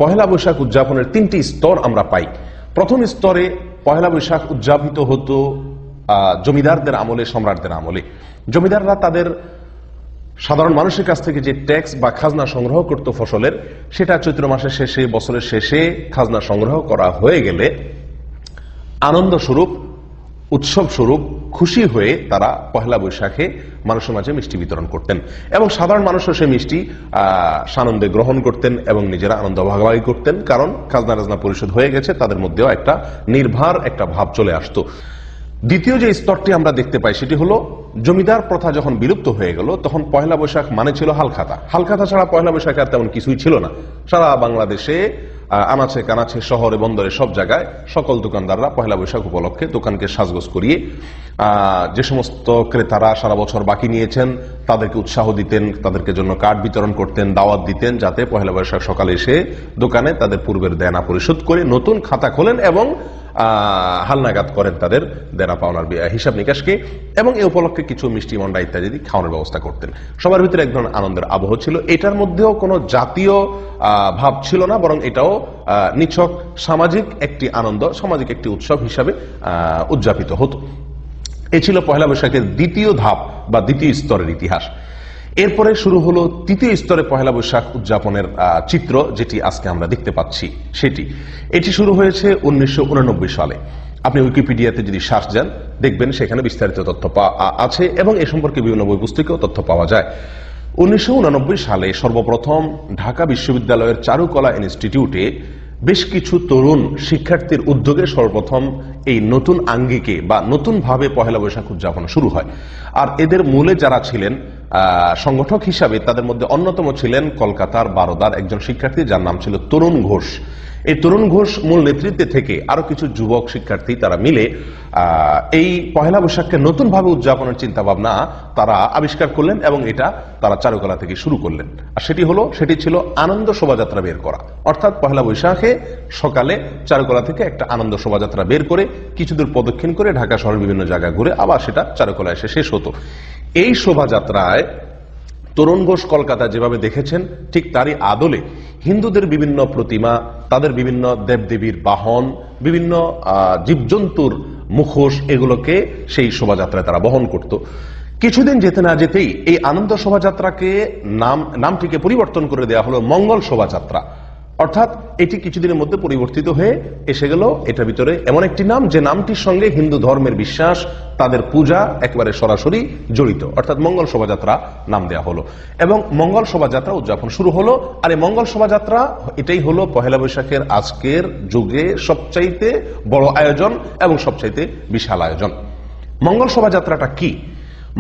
পহেলা বৈশাখ উদযাপনের তিনটি স্তর আমরা পাই। প্রথম স্তরে পহেলা বৈশাখ উদযাপিত হতো জমিদারদের আমলে, সম্রাটদের আমলে। জমিদাররা তাদের সাধারণ মানুষের কাছ থেকে যে ট্যাক্স বা খাজনা সংগ্রহ করত ফসলের, সেটা চৈত্র মাসের শেষে, বছরের শেষে খাজনা সংগ্রহ করা হয়ে গেলে আনন্দ স্বরূপ, উৎসব স্বরূপ খুশি হয়ে তারা পহেলা বৈশাখে মানুষের মাঝে মিষ্টি বিতরণ করতেন এবং সাধারণ মানুষও সে মিষ্টি সানন্দে গ্রহণ করতেন এবং নিজেরা আনন্দ ভাগাভাগি করতেন, কারণ খাজনা রাজনা পরিশোধ হয়ে গেছে, তাদের মধ্যেও একটা নির্ভার একটা ভাব চলে আসতো। দ্বিতীয় যে স্তরটি আমরা দেখতে পাই সেটি হলো জমিদার প্রথা যখন বিলুপ্ত হয়ে গেল, তখন পহেলা বৈশাখ মানে ছিল হালখাতা। হালখাতা ছাড়া পহেলা বৈশাখ আর তেমন কিছুই ছিল না। সারা বাংলাদেশে আনাচে কানাচে, শহরে বন্দরে সব জায়গায় সকল দোকানদাররা পহেলা বৈশাখ উপলক্ষে দোকানকে সাজগোজ করিয়ে যে সমস্ত ক্রেতারা সারা বছর বাকি নিয়েছেন তাদেরকে উৎসাহ দিতেন, তাদেরকে জন্য কার্ড বিতরণ করতেন, দাওয়াত দিতেন, যাতে পহেলা বৈশাখ সকালে এসে দোকানে তাদের পূর্বের দেনা পরিশোধ করে নতুন খাতা খোলেন এবং হালনাগাদ করেন তাদের দেনা পাওনার হিসাব নিকাশকে, এবং এই উপলক্ষে কিছু মিষ্টি মন্ডা ইত্যাদি খাওয়ানোর ব্যবস্থা করতেন। সবার ভিতরে এক ধরনের আনন্দের আবহ ছিল। এটার মধ্যেও কোনো জাতীয় ভাব ছিল না, বরং এটাও নিছক সামাজিক একটি আনন্দ, সামাজিক একটি উৎসব হিসাবে উদযাপিত হতো। এ ছিল পহেলা বৈশাখের দ্বিতীয় ধাপ বা দ্বিতীয় স্তরের ইতিহাস। এরপরে শুরু হলো তৃতীয় স্তরে পহেলা বৈশাখ উদযাপনের চিত্র, যেটি আজকে আমরা দেখতে পাচ্ছি। এটি শুরু হয়েছে 1989 সালে। আপনি উইকিপিডিয়াতে যদি সার্চ দেন দেখবেন সেখানে বিস্তারিত তথ্য আছে এবং এ সম্পর্কে বিভিন্ন বই পুস্তকেও তথ্য পাওয়া যায়। 1989 সালে সর্বপ্রথম ঢাকা বিশ্ববিদ্যালয়ের চারুকলা ইনস্টিটিউটে বেশ কিছু তরুণ শিক্ষার্থীর উদ্যোগে সর্বপ্রথম এই নতুন আঙ্গিকে বা নতুন ভাবে পহেলা বৈশাখ উদযাপন শুরু হয়। আর এদের মূলে যারা ছিলেন সংগঠক হিসাবে, তাদের মধ্যে অন্যতম ছিলেন কলকাতার বারোদার একজন শিক্ষার্থী, যার নাম ছিল তরুণ ঘোষ। এই তরুণ ঘোষ মূল নেতৃত্বে থেকে আরো কিছু যুবক শিক্ষার্থী তারা মিলে এই পহেলা বৈশাখকে নতুন ভাবে উদযাপনের চিন্তা ভাবনা তারা আবিষ্কার করলেন এবং এটা তারা চারুকলা থেকে শুরু করলেন। আর সেটি ছিল আনন্দ শোভাযাত্রা বের করা। অর্থাৎ পহেলা বৈশাখে সকালে চারুকলা থেকে একটা আনন্দ শোভাযাত্রা বের করে কিছুদূর প্রদক্ষিণ করে ঢাকা শহরের বিভিন্ন জায়গায় ঘুরে আবার সেটা চারুকলা এসে শেষ হতো। এই শোভাযাত্রায় তরুণ ঘোষ কলকাতা যেভাবে দেখেছেন ঠিক তারই আদলে হিন্দুদের বিভিন্ন প্রতিমা, তাদের বিভিন্ন দেবদেবীর বাহন, বিভিন্ন জীবজন্তুর মুখোশ, এগুলোকে সেই শোভাযাত্রায় তারা বহন করত। কিছুদিন যেতে না যেতেই এই আনন্দ শোভাযাত্রাকে নামটিকে পরিবর্তন করে দেওয়া হলো মঙ্গল শোভাযাত্রা। অর্থাৎ এটি কিছুদিনের মধ্যে পরিবর্তিত হয়ে এসে গেল এটার ভিতরে এমন একটি নাম যে নামটির সঙ্গে হিন্দু ধর্মের বিশ্বাস, তাদের পূজা একেবারে সরাসরি জড়িত, অর্থাৎ মঙ্গল শোভাযাত্রা নাম দেওয়া হলো এবং মঙ্গল শোভাযাত্রা উদযাপন শুরু হলো। আর এই মঙ্গল শোভাযাত্রা এটাই হলো পহেলা বৈশাখের আজকের যুগে সবচাইতে বড় আয়োজন এবং সবচাইতে বিশাল আয়োজন। মঙ্গল শোভাযাত্রাটা কি?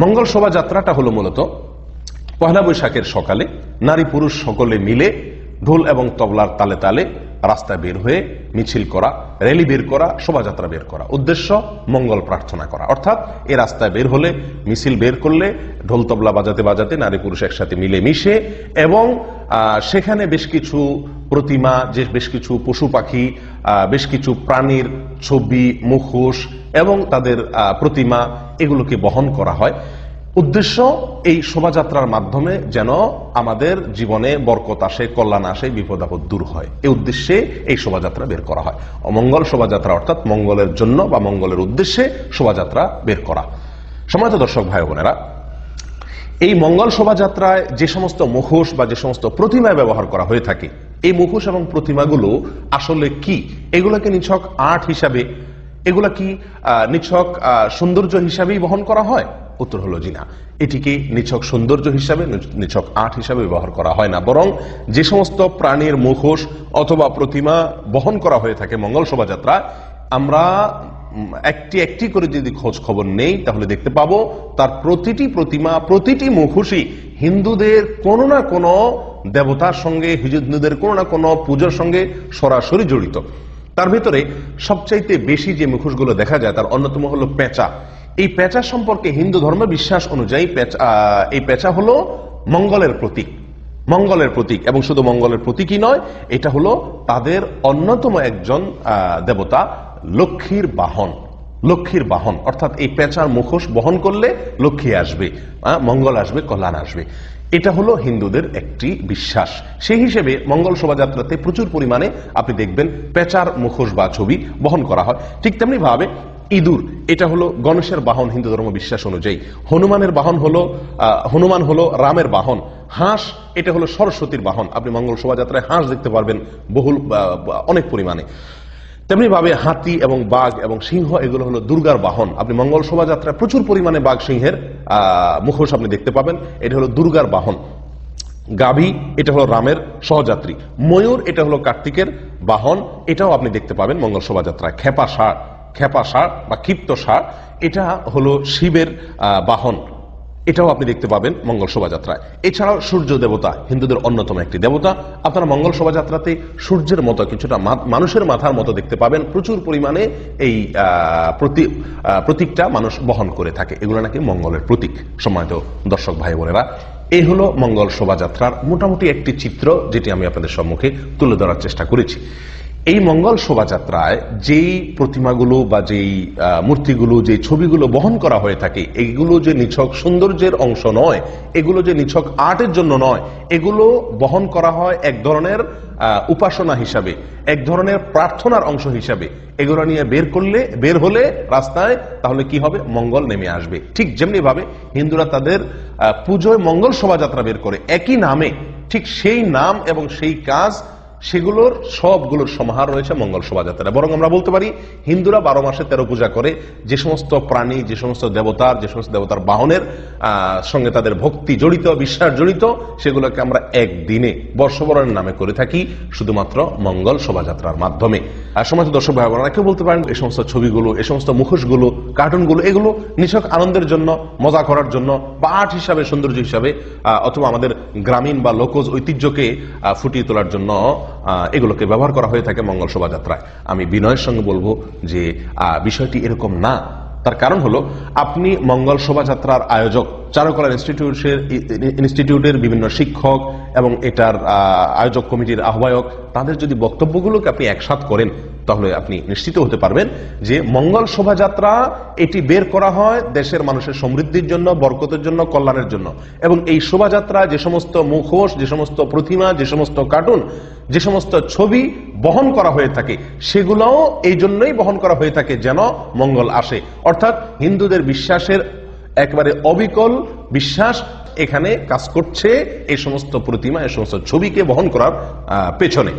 মঙ্গল শোভাযাত্রাটা হলো মূলত পহেলা বৈশাখের সকালে নারী পুরুষ সকলে মিলে ঢোল এবং তবলার তালে তালে রাস্তায় বের হয়ে মিছিল করা, র্যালি বের করা, শোভাযাত্রা বের করা, উদ্দেশ্য মঙ্গল প্রার্থনা করা। অর্থাৎ এই রাস্তায় বের হলে, মিছিল বের করলে ঢোল তবলা বাজাতে বাজাতে নারী পুরুষ একসাথে মিলে মিশে এবং সেখানে বেশ কিছু প্রতিমা, বেশ কিছু পশু পাখি, বেশ কিছু প্রাণীর ছবি, মুখোশ এবং তাদের প্রতিমা, এগুলোকে বহন করা হয়। উদ্দেশ্য এই শোভাযাত্রার মাধ্যমে যেন আমাদের জীবনে বরকত আসে, কল্যাণ আসে, বিপদ আপদ দূর হয়, এই উদ্দেশ্যে এই শোভাযাত্রা বের করা হয়। অমঙ্গল শোভাযাত্রা অর্থাৎ মঙ্গলের জন্য বা মঙ্গলের উদ্দেশ্যে শোভাযাত্রা বের করা। সম্মানিত দর্শক ভাই বোনেরা, এই মঙ্গল শোভাযাত্রায় যে সমস্ত মুখোশ বা যে সমস্ত প্রতিমা ব্যবহার করা হয়ে থাকে, এই মুখোশ এবং প্রতিমাগুলো আসলে কি? এগুলোকে নিছক আর্ট হিসাবে, এগুলা কি নিছক সৌন্দর্য হিসাবেই বহন করা হয়? উত্তর হলো জি না, এটিকে নিছক সৌন্দর্য হিসাবে, নিছক আর্ট হিসাবে ব্যবহার করা হয় না, বরং যে সমস্ত প্রাণীর মুখোশ অথবা প্রতিমা বহন করা হয়ে থাকে মঙ্গল শোভাযাত্রা, আমরা একটি একটি করে যদি খোঁজ খবর নেই তাহলে দেখতে পাবো তার প্রতিটি প্রতিমা, প্রতিটি মুখোশই হিন্দুদের কোনো না কোনো দেবতার সঙ্গে, হিন্দুদের কোনো না কোনো পুজোর সঙ্গে সরাসরি জড়িত। তার ভিতরে সবচাইতে বেশি যে মুখোশগুলো দেখা যায় তার অন্যতম হলো পেঁচা। এই পেঁচা সম্পর্কে হিন্দু ধর্মের বিশ্বাস অনুযায়ী এই পেঁচা হলো মঙ্গলের প্রতীক, মঙ্গলের প্রতীক, এবং শুধু মঙ্গলের প্রতীকই নয়, এটা হলো তাদের অন্যতম একজন দেবতা লক্ষ্মীর বাহন। লক্ষ্মীর বাহন অর্থাৎ এই পেঁচার মুখোশ বহন করলে লক্ষ্মী আসবে, মঙ্গল আসবে, কল্যাণ আসবে। এটা হলো হিন্দুদের একটি বিশ্বাস। সেই হিসেবে মঙ্গল শোভাযাত্রাতে প্রচুর পরিমাণে আপনি দেখবেন পেঁচার মুখোশ বা ছবি বহন করা হয়। ঠিক তেমনি ভাবে ইঁদুর, এটা হলো গণেশের বাহন হিন্দু ধর্ম বিশ্বাস অনুযায়ী। হনুমান হলো রামের বাহন। হাঁস, এটা হলো সরস্বতীর বাহন। আপনি মঙ্গল শোভাযাত্রায় হাঁস দেখতে পারবেন অনেক পরিমাণে। তেমনি ভাবে হাতি এবং বাঘ এবং সিংহ, এগুলো হলো দুর্গার বাহন। আপনি মঙ্গল শোভাযাত্রায় প্রচুর পরিমাণে বাঘ সিংহের মুখোশ আপনি দেখতে পাবেন, এটা হলো দুর্গার বাহন। গাভী, এটা হলো রামের সহযাত্রী। ময়ূর, এটা হলো কার্তিকের বাহন, এটাও আপনি দেখতে পাবেন মঙ্গল শোভাযাত্রায়। খেপা ষাঁড় বা ক্ষিপ্ত ষাঁড়, এটা হলো শিবের বাহন, এটাও আপনি দেখতে পাবেন মঙ্গল শোভাযাত্রায়। এছাড়াও সূর্য দেবতা হিন্দুদের অন্যতম একটি দেবতা। আপনারা মঙ্গল শোভাযাত্রাতে সূর্যের মতো কিছুটা মানুষের মাথার মতো দেখতে পাবেন। প্রচুর পরিমাণে এই প্রতীকটা মানুষ বহন করে থাকে। এগুলো নাকি মঙ্গলের প্রতীক। সম্মানিত দর্শক ভাই বোনেরা, এই হলো মঙ্গল শোভাযাত্রার মোটামুটি একটি চিত্র, যেটি আমি আপনাদের সম্মুখে তুলে ধরার চেষ্টা করেছি। এই মঙ্গল শোভাযাত্রায় যেই প্রতিমাগুলো বা যেই মূর্তিগুলো, যে ছবিগুলো বহন করা হয়ে থাকে, এগুলো যে নিছক সৌন্দর্যের অংশ নয়, এগুলো যে নিছক আর্টের জন্য নয়, এগুলো বহন করা হয় এক ধরনের উপাসনা হিসাবে, এক ধরনের প্রার্থনার অংশ হিসাবে। এগুলো নিয়ে বের হলে রাস্তায়, তাহলে কি হবে? মঙ্গল নেমে আসবে। ঠিক যেমনি ভাবে হিন্দুরা তাদের পুজোয় মঙ্গল শোভাযাত্রা বের করে একই নামে, ঠিক সেই নাম এবং সেই কাজ, সেগুলোর সবগুলোর সমাহার রয়েছে মঙ্গল শোভাযাত্রা। বরং আমরা বলতে পারি হিন্দুরা 12 মাসে 13 পূজা করে। যে সমস্ত প্রাণী, যে সমস্ত দেবতার বাহনের সঙ্গে তাদের ভক্তি জড়িত, বিশ্বাস জড়িত, সেগুলোকে আমরা একদিনে বর্ষবরণের নামে করে থাকি, শুধুমাত্র মঙ্গল শোভাযাত্রার মাধ্যমে। আর সমাজ দর্শক ভাই বোনেরা, কেউ বলতে পারেন এই সমস্ত ছবিগুলো, এই সমস্ত মুখোশগুলো, কার্টুনগুলো, এগুলো নিছক আনন্দের জন্য, মজা করার জন্য, বা আর্ট হিসাবে, সৌন্দর্য হিসাবে, অথবা আমাদের গ্রামীণ বা লোকজ ঐতিহ্যকে ফুটিয়ে তোলার জন্য এগুলোকে ব্যবহার করা হয়ে থাকে মঙ্গল শোভাযাত্রায়। আমি বিনয়ের সঙ্গে বলবো যে বিষয়টি এরকম না। তার কারণ হলো, আপনি মঙ্গল শোভাযাত্রার আয়োজক, চারুকলা ইনস্টিটিউটের বিভিন্ন শিক্ষক এবং এটার আয়োজক কমিটির আহ্বায়ক, তাদের যদি বক্তব্যগুলোকে আপনি একসাথ করেন, তাহলে আপনি নিশ্চিত হতে পারবেন যে মঙ্গল শোভাযাত্রা এটি বের করা হয় দেশের মানুষের সমৃদ্ধির জন্য, বরকতের জন্য, কল্যাণের জন্য। এবং এই শোভাযাত্রা যে সমস্ত মুখোশ, যে সমস্ত প্রতিমা, যে সমস্ত কার্টুন, যে সমস্ত ছবি বহন করা হয়ে থাকে, সেগুলোও এই জন্যই বহন করা হয়ে থাকে যেন মঙ্গল আসে। অর্থাৎ হিন্দুদের বিশ্বাসের একেবারে অবিকল বিশ্বাস এখানে কাজ করছে এই সমস্ত প্রতিমা, এই সমস্ত ছবিকে বহন করার পেছনে।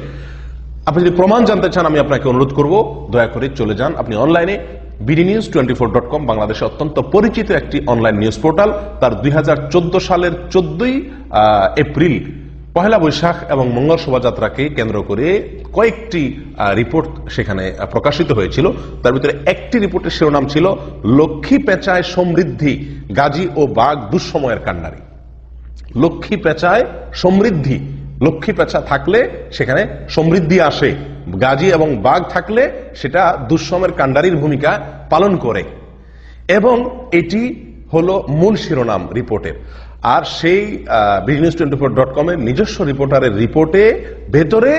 আপনি যদি প্রমাণ জানতে চান, আমি আপনাকে অনুরোধ করব, দয়া করে চলে যান আপনি অনলাইনে bdnews24.com, বাংলাদেশে অত্যন্ত পরিচিত একটি অনলাইন নিউজ পোর্টাল। তার 2014 সালের 14ই এপ্রিল পহেলা বৈশাখ এবং মঙ্গল শোভাযাত্রাকে কেন্দ্র করে কয়েকটি রিপোর্ট সেখানে প্রকাশিত হয়েছিল। তার ভিতরে একটি রিপোর্টের শিরোনাম ছিল লক্ষ্মী পেঁচায় সমৃদ্ধি, গাজী ও বাঘ দুঃসময়ের কান্ডারি। লক্ষ্মী পেঁচায় সমৃদ্ধি, লক্ষ্মী পেঁচা থাকলে সেখানে সমৃদ্ধি আসে, গাজী এবং বাঘ থাকলে সেটা দুঃসময়ের কান্ডারির ভূমিকা পালন করে। এবং এটি হলো মূল শিরোনাম রিপোর্টের। আর সেই bdnews24.com এর নিজস্ব রিপোর্টারের রিপোর্টে ভেতরে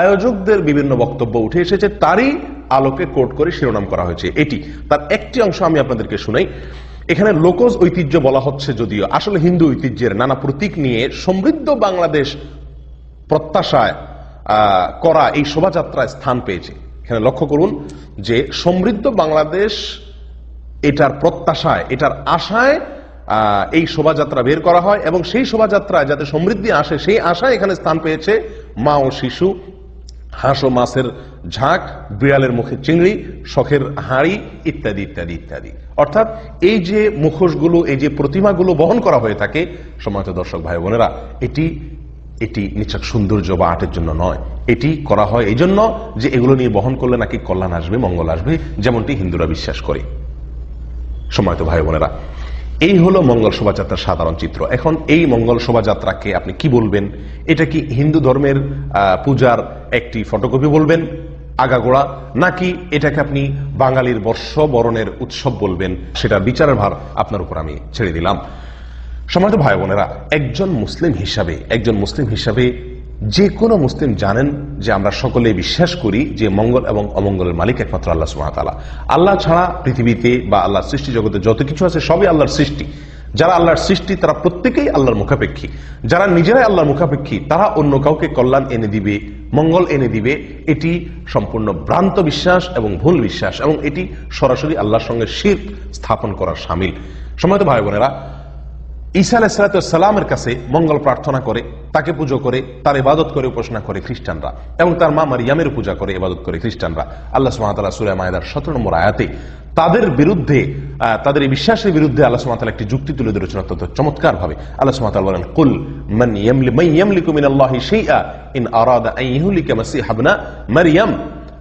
আয়োজকদের বিভিন্ন বক্তব্য উঠে এসেছে, তারই আলোকে কোট করে শিরোনাম করা হয়েছে এটি। তার একটি অংশ আমি আপনাদেরকে শুনাই। এখানে লোকজ ঐতিহ্য বলা হচ্ছে, যদিও আসলে হিন্দু ঐতিহ্যের নানা প্রতীক নিয়ে সমৃদ্ধ বাংলাদেশ প্রত্যাশায় করা এই শোভাযাত্রায় স্থান পেয়েছে। এখানে লক্ষ্য করুন যে সমৃদ্ধ বাংলাদেশ এটার প্রত্যাশায়, এটার আশায় এই শোভাযাত্রা বের করা হয়, এবং সেই শোভাযাত্রায় যাতে সমৃদ্ধি আসে, সেই আশায় এখানে স্থান পেয়েছে মা ও শিশু, হাঁস ও মাছের ঝাঁক, বিড়ালের মুখে চিংড়ি, শখের হাঁড়ি, ইত্যাদি ইত্যাদি ইত্যাদি। অর্থাৎ এই যে মুখোশগুলো, এই যে প্রতিমাগুলো বহন করা হয়ে থাকে, সম্মানিত দর্শক ভাই বোনেরা, এটি নিছক সৌন্দর্য বা আর্টের জন্য নয়। এটি করা হয় এই জন্য যে এগুলো নিয়ে বহন করলে নাকি কল্যাণ আসবে, মঙ্গল আসবে, যেমনটি হিন্দুরা বিশ্বাস করে। সম্মানিত ভাই বোনেরা, এই হলো মঙ্গল শোভাযাত্রার সাধারণ চিত্র। এখন এই মঙ্গল শোভাযাত্রাকে আপনি কি বলবেন? এটা কি হিন্দু ধর্মের পূজার একটি ফটোকপি বলবেন আগাগোড়া, নাকি এটাকে আপনি বাঙালির বর্ষবরণের উৎসব বলবেন? সেটা বিচারের ভার আপনার উপর আমি ছেড়ে দিলাম। সম্মানিত ভাই বোনেরা, একজন মুসলিম হিসাবে যে কোনো মুসলিম জানেন যে আমরা সকলে বিশ্বাস করি যে মঙ্গল এবং অমঙ্গলের মালিক একমাত্র আল্লাহ সুবহানাহু ওয়া তাআলা। আল্লাহ ছাড়া পৃথিবীতে বা আল্লাহর সৃষ্টি জগতে যত কিছু আছে সবই আল্লাহর সৃষ্টি। যারা আল্লাহর সৃষ্টি তারা প্রত্যেকেই আল্লাহর মুখাপেক্ষী। যারা নিজেরাই আল্লাহর মুখাপেক্ষী তারা অন্য কাউকে কল্যাণ এনে দিবে, মঙ্গল এনে দিবে, এটি সম্পূর্ণ ভ্রান্ত বিশ্বাস এবং ভুল বিশ্বাস, এবং এটি সরাসরি আল্লাহর সঙ্গে শিরক স্থাপন করার শামিল। সম্মানিত ভাই বোনেরা, ঈসা আলাইহিস সালামের কাছে মঙ্গল প্রার্থনা করে, তাকে পুজো করে, তার ইবাদত করে, উপাসনা করে খ্রিস্টানরা, এবং তার মা মারিয়ামের পূজা করে, ইবাদত করে খ্রিস্টানরা। আল্লাহ সুবহানাহু ওয়া তাআলা সূরা মায়েদার 17 নম্বর আয়াতে তাদের বিরুদ্ধে, তাদের এই বিশ্বাসের বিরুদ্ধে আল্লাহ সুবহানাহু ওয়া তাআলা একটি যুক্তি তুলে ধরেছেন অত্যন্ত চমৎকার ভাবে। আল্লাহ সুবহানাহু ওয়া তাআলা বলেন, কুল মান ইয়ামলিকু মিনাল্লাহি শাইআ ইন আরাদা আন ইহলিকা মাসিহ ইবনা মারইয়াম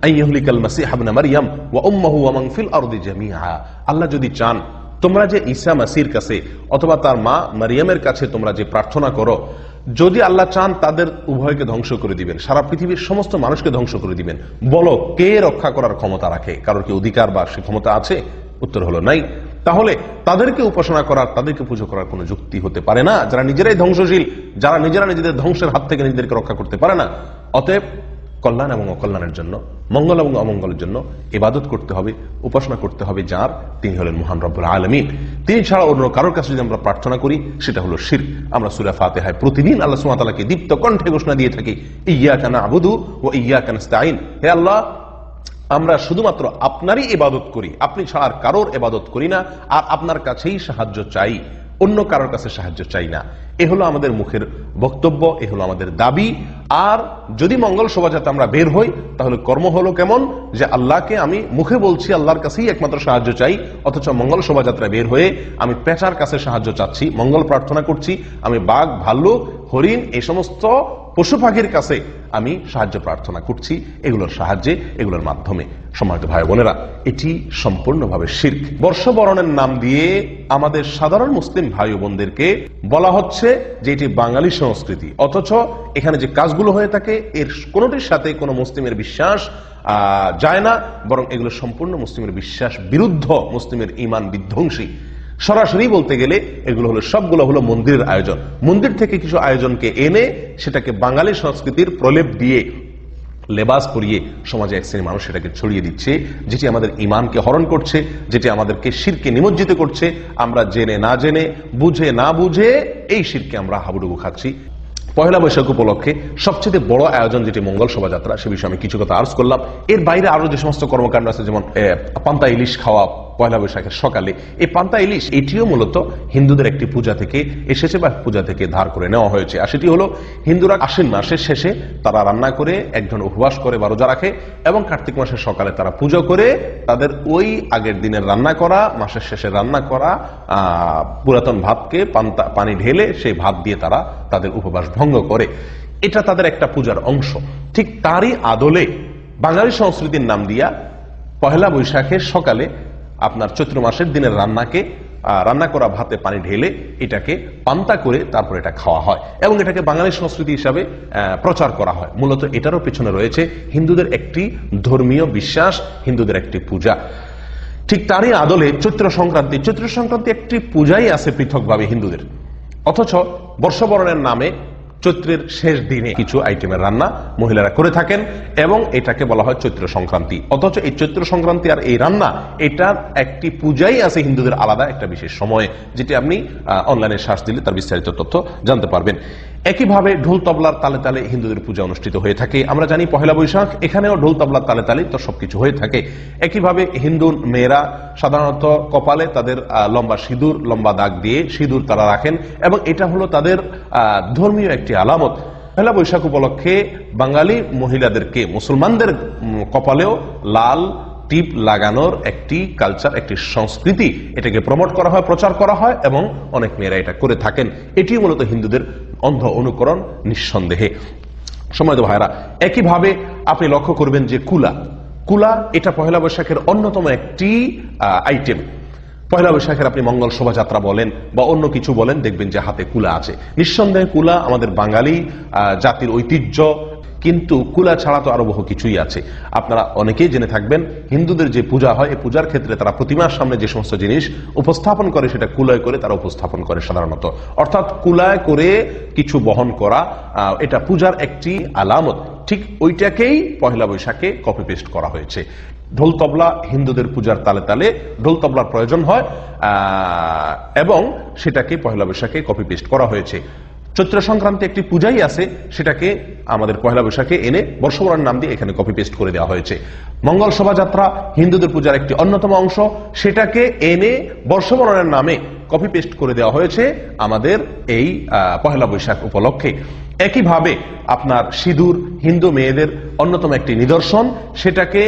আন ইহলিকাল মাসিহ ইবনা মারইয়াম ওয়া উম্মুহু ওয়া মান ফিল আরদি জামিআ। আল্লাহ যদি চান, তোমরা যে ঈসা মাসির কাছে অথবা তার মা মারিয়ামের কাছে তোমরা যে প্রার্থনা করো, যদি আল্লাহ চান তাদের উভয়কে ধ্বংস করে দিবেন, সারা পৃথিবীর সমস্ত মানুষকে ধ্বংস করে দিবেন। বলো, কে রক্ষা করার ক্ষমতা রাখে? কারোর কি অধিকার বা সে ক্ষমতা আছে? উত্তর হলো নাই। তাহলে তাদেরকে উপাসনা করার, তাদেরকে পুজো করার কোনো যুক্তি হতে পারে না, যারা নিজেরাই ধ্বংসশীল, যারা নিজেরা নিজেদের ধ্বংসের হাত থেকে নিজেদেরকে রক্ষা করতে পারে না। অতএব কল্যাণ এবং অকল্যাণের জন্য, মঙ্গল এবং অমঙ্গলের জন্য ইবাদত করতে হবে, উপাসনা করতে হবে যার, তিনি হলেন মহান রব্বুল আলামিন। তিনি ছাড়া অন্য কারোর কাছে যদি আমরা প্রার্থনা করি সেটা হলো শিরক। আমরা সূরা ফাতিহায় প্রতিদিন আল্লাহ সুবহানাহু ওয়া তাআলাকে দীপ্ত কণ্ঠে ঘোষণা দিয়ে থাকি, ইয়্যাকা না'বুদু ওয়া ইয়্যাকা নাস্তাঈন। হে আল্লাহ, আমরা শুধুমাত্র আপনারই ইবাদত করি, আপনি ছাড়া আর কারোর ইবাদত করি না, আর আপনার কাছেই সাহায্য চাই, অন্য কারোর কাছে সাহায্য চাই না। এ হলো আমাদের মুখের বক্তব্য, এ হলো আমাদের দাবি। আর যদি মঙ্গল শোভাযাত্রা আমরা বের হই, তাহলে কর্ম হলো কেমন, যে আল্লাহকে আমি মুখে বলছি, আল্লাহর কাছেই একমাত্র সাহায্য চাই, অথচ মঙ্গল শোভাযাত্রা বের হয়ে আমি পেঁচার কাছে সাহায্য চাচ্ছি, মঙ্গল প্রার্থনা করছি, আমি বাঘ, ভাল্লুক, হরিণ, এই সমস্ত পশু পাখির কাছে আমি সাহায্য প্রার্থনা করছি, এগুলোর সাহায্যে, এগুলোর মাধ্যমে। সম্মানিত ভাই বোনেরা, এটি সম্পূর্ণভাবে শিরক। বর্ষবরণের নাম দিয়ে আমাদের সাধারণ মুসলিম ভাই বোনদেরকে বলা হচ্ছে যে এটি বাঙালি সংস্কৃতি, অথচ এখানে যে কাজগুলো হয়ে থাকে এর কোনোটির সাথে কোনো মুসলিমের বিশ্বাস যায় না, বরং এগুলো সম্পূর্ণ মুসলিমের বিশ্বাস বিরুদ্ধ, মুসলিমের ঈমান বিধ্বংসী। সরাসরি বলতে গেলে এগুলো হলো, সবগুলো হলো মন্দিরের আয়োজন। মন্দির থেকে কিছু আয়োজনকে এনে সেটাকে বাঙালি সংস্কৃতির প্রলেপ দিয়ে, লেবাস পরিয়ে সমাজে এক শ্রেণীর মানুষ সেটাকে ছড়িয়ে দিচ্ছে, যেটি আমাদের ঈমানকে হরণ করছে, যেটি আমাদেরকে শিরকে নিমজ্জিত করছে। আমরা জেনে না জেনে, বুঝে না বুঝে এই শিরকে আমরা হাবুডুবু খাচ্ছি। পয়লা বৈশাখ উপলক্ষে সবচেয়ে বড় আয়োজন যেটি মঙ্গল শোভাযাত্রা, সে বিষয়ে আমি কিছু কথা আর্জ করলাম। এর বাইরে আরো যে সমস্ত কর্মকাণ্ড আছে, যেমন পান্তা ইলিশ খাওয়া পয়লা বৈশাখের সকালে, এই পান্তা ইলিশ এটিও মূলত হিন্দুদের একটি পূজা থেকে এসেছে বা পূজা থেকে ধার করে নেওয়া হয়েছে। আর সেটি হলো, হিন্দুরা আশ্বিন মাসের শেষে তারা রান্না করে, একজন উপবাস করে বা রোজা রাখে, এবং কার্তিক মাসের সকালে তারা পুজো করে তাদের ওই আগের দিনের রান্না করা, মাসের শেষে রান্না করা পুরাতন ভাতকে পানি ঢেলে সেই ভাত দিয়ে তারা তাদের উপবাস ভঙ্গ করে। এটা তাদের একটা পূজার অংশ। ঠিক তারই আদলে বাঙালি সংস্কৃতির নাম দিয়া পহেলা বৈশাখের সকালে আপনার চৈত্র মাসের দিনের রান্না করা ভাতে পানি ঢেলে এটাকে পান্তা করে তারপর এটা খাওয়া হয়, এবং এটাকে বাঙালি সংস্কৃতি হিসাবে প্রচার করা হয়। মূলত এটারও পেছনে রয়েছে হিন্দুদের একটি ধর্মীয় বিশ্বাস, হিন্দুদের একটি পূজা। ঠিক তারই আদলে চৈত্র সংক্রান্তি একটি পূজাই আছে পৃথকভাবে হিন্দুদের, অথচ বর্ষবরণের নামে চৈত্রের শেষ দিনে কিছু আইটেমের রান্না মহিলারা করে থাকেন, এবং এটাকে বলা হয় চৈত্র সংক্রান্তি। অথচ এই চৈত্র সংক্রান্তি আর এই রান্না, এটার একটি পূজাই আছে হিন্দুদের আলাদা একটা বিশেষ সময়ে, যেটি আপনি অনলাইনে সার্চ দিলে তার বিস্তারিত তথ্য জানতে পারবেন। একইভাবে ঢোল তবলার তালে তালে হিন্দুদের পূজা অনুষ্ঠিত হয়ে থাকে। আমরা জানি পহেলা বৈশাখ, এখানেও ঢোল তবলার তালে তালে তো সবকিছু হয়ে থাকে। একইভাবে হিন্দু মেয়েরা সাধারণত কপালে তাদের লম্বা সিঁদুর, লম্বা দাগ দিয়ে সিঁদুর তারা রাখেন, এবং এটা হলো তাদের ধর্মীয় একটি আলামত। পহেলা বৈশাখ উপলক্ষে বাঙালি মহিলাদেরকে, মুসলমানদের কপালেও লাল টিপ লাগানোর একটি কালচার, একটি সংস্কৃতি, এটাকে প্রমোট করা হয়, প্রচার করা হয়, এবং অনেক মেয়েরা এটা করে থাকেন। এটি মূলত হিন্দুদের অন্ধ অনুকরণ, নিঃসন্দেহে। সম্মানিত ভাইরা, একইভাবে আপনি লক্ষ্য করবেন যে কুলা এটা পহেলা বৈশাখের অন্যতম একটি আইটেম। পহেলা বৈশাখের আপনি মঙ্গল শোভাযাত্রা বলেন বা অন্য কিছু বলেন, দেখবেন যে হাতে কুলা আছে। নিঃসন্দেহে কুলা আমাদের বাঙালি জাতির ঐতিহ্য, কিন্তু কুলা ছাড়া তো আরো বহু কিছুই আছে। আপনারা অনেকেই জেনে থাকবেন, হিন্দুদের যে পূজা হয়, এই পূজার ক্ষেত্রে তারা প্রতিমার সামনে যে সমস্ত জিনিস উপস্থাপন করে, সেটা কুলায় করে তারা উপস্থাপন করে সাধারণত। অর্থাৎ কুলায় করে কিছু বহন করা, এটা পূজার একটি আলামত। ঠিক ওইটাকেই পহেলা বৈশাখে কপি পেস্ট করা হয়েছে। ঢোল তবলা হিন্দুদের পূজার তালে তালে ঢোল তবলার প্রয়োজন হয় এবং সেটাকে পহেলা বৈশাখে কপি পেস্ট করা হয়েছে। চৈত্র সংক্রান্তি একটি পূজাই আছে, সেটাকে আমাদের পহেলা বৈশাখে এনে বর্ষবরণের নাম দিয়ে এখানে কপি পেস্ট করে দেওয়া হয়েছে। মঙ্গল শোভাযাত্রা হিন্দুদের পূজার একটি অন্যতম অংশ, সেটাকে এনে বর্ষবরণের নামে কপি পেস্ট করে দেওয়া হয়েছে আমাদের এই পহেলা বৈশাখ উপলক্ষে। একইভাবে আপনার সিঁদুর হিন্দু মেয়েদের অন্যতম একটি নিদর্শন, সেটাকে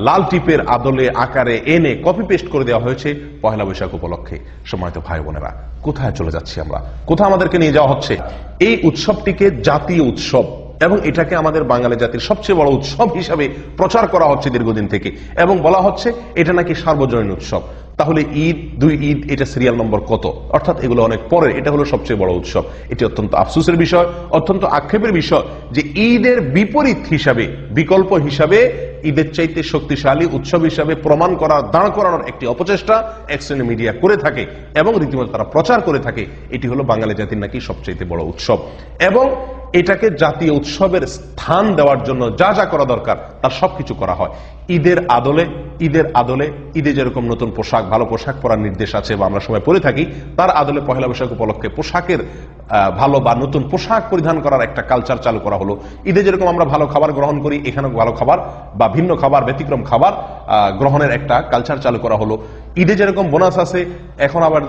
লাল টিপের আদলে আকারে এনে কপি পেস্ট করে দেওয়া হয়েছে পহেলা বৈশাখ উপলক্ষে। সম্মানিত ভাই বোনেরা, কোথায় চলে যাচ্ছি আমরা, কোথায় আমাদেরকে নিয়ে যাওয়া হচ্ছে? এই উৎসবটিকে জাতীয় উৎসব এবং এটাকে আমাদের বাঙালি জাতির সবচেয়ে বড় উৎসব হিসাবে প্রচার করা হচ্ছে দীর্ঘদিন থেকে, এবং বলা হচ্ছে এটা নাকি সার্বজনীন উৎসব। তাহলে ঈদ, দুই ঈদ, এটা সিরিয়াল নম্বর কত? অর্থাৎ এগুলো অনেক পরে, এটা হলো সবচেয়ে বড় উৎসব। এটি অত্যন্ত আফসোসের বিষয়, অত্যন্ত আক্ষেপের বিষয় যে ঈদের বিপরীত হিসাবে, বিকল্প হিসাবে ঈদের চাইতে শক্তিশালী উৎসব হিসাবে প্রমাণ করার, দাঁড় করানোর একটি অপচেষ্টা এক শ্রেণী মিডিয়া করে থাকে এবং রীতিমতো তারা প্রচার করে থাকে এটি হলো বাঙালি জাতির নাকি সবচেয়ে বড় উৎসব। এবং এটাকে জাতীয় উৎসবের স্থান দেওয়ার জন্য যা যা করা দরকার তার সবকিছু করা হয়। ঈদের আদলে ঈদে যেরকম নতুন পোশাক, ভালো পোশাক পরার নির্দেশ আছে বা আমরা সবাই পরে থাকি, তার আদলে পহেলা বৈশাখ উপলক্ষে পোশাকের ভালো বা নতুন পোশাক পরিধান করার একটা কালচার চালু করা হলো। ঈদে যেরকম আমরা ভালো খাবার গ্রহণ করি, এখানেও ভালো খাবার বা ভিন্ন খাবার, ব্যতিক্রম খাবার গ্রহণের একটা কালচার চালু করা হলো। ঈদে যেরকম বোনাস আছে, এখন আবার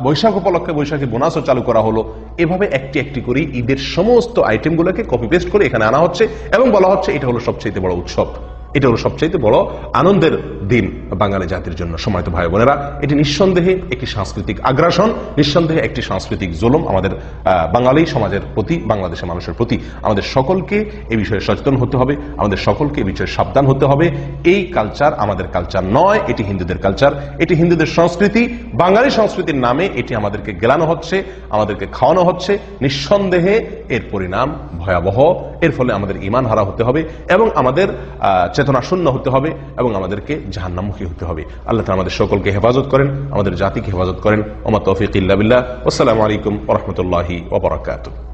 বৈশাখ উপলক্ষে বৈশাখী বোনাসও চালু করা হলো। এভাবে একটি একটি করে ঈদের সমস্ত আইটেমগুলোকে কপি পেস্ট করে এখানে আনা হচ্ছে এবং বলা হচ্ছে এটা হলো সবচেয়ে বড় উৎসব, এটা হলো সবচেয়ে বড় আনন্দের দিন বাঙালি জাতির জন্য। সম্মানিত ভাই বোনেরা, এটি নিঃসন্দেহে একটি সাংস্কৃতিক আগ্রাসন, নিঃসন্দেহে একটি সাংস্কৃতিক জুলুম আমাদের বাঙালি সমাজের প্রতি, বাংলাদেশের মানুষের প্রতি। আমাদের সকলকে এই বিষয়ে সচেতন হতে হবে, আমাদের সকলকে এই বিষয়ে সাবধান হতে হবে। এই কালচার আমাদের কালচার নয়, এটি হিন্দুদের কালচার, এটি হিন্দুদের সংস্কৃতি। বাঙালি সংস্কৃতির নামে এটি আমাদেরকে গেলানো হচ্ছে, আমাদেরকে খাওয়ানো হচ্ছে। নিঃসন্দেহে এর পরিণাম ভয়াবহ। এর ফলে আমাদের ঈমান হারা হতে হবে এবং আমাদের চেতনা শূন্য হতে হবে এবং আমাদেরকে জাহান্নামমুখী হতে হবে। আল্লাহ তাআলা আমাদের সকলকে হেফাজত করেন, আমাদের জাতিকে হেফাজত করেন। ওমা তৌফিক ইল্লা বিল্লাহ। আসসালামু আলাইকুম ওয়া রাহমাতুল্লাহি ওয়া বারাকাতুহু।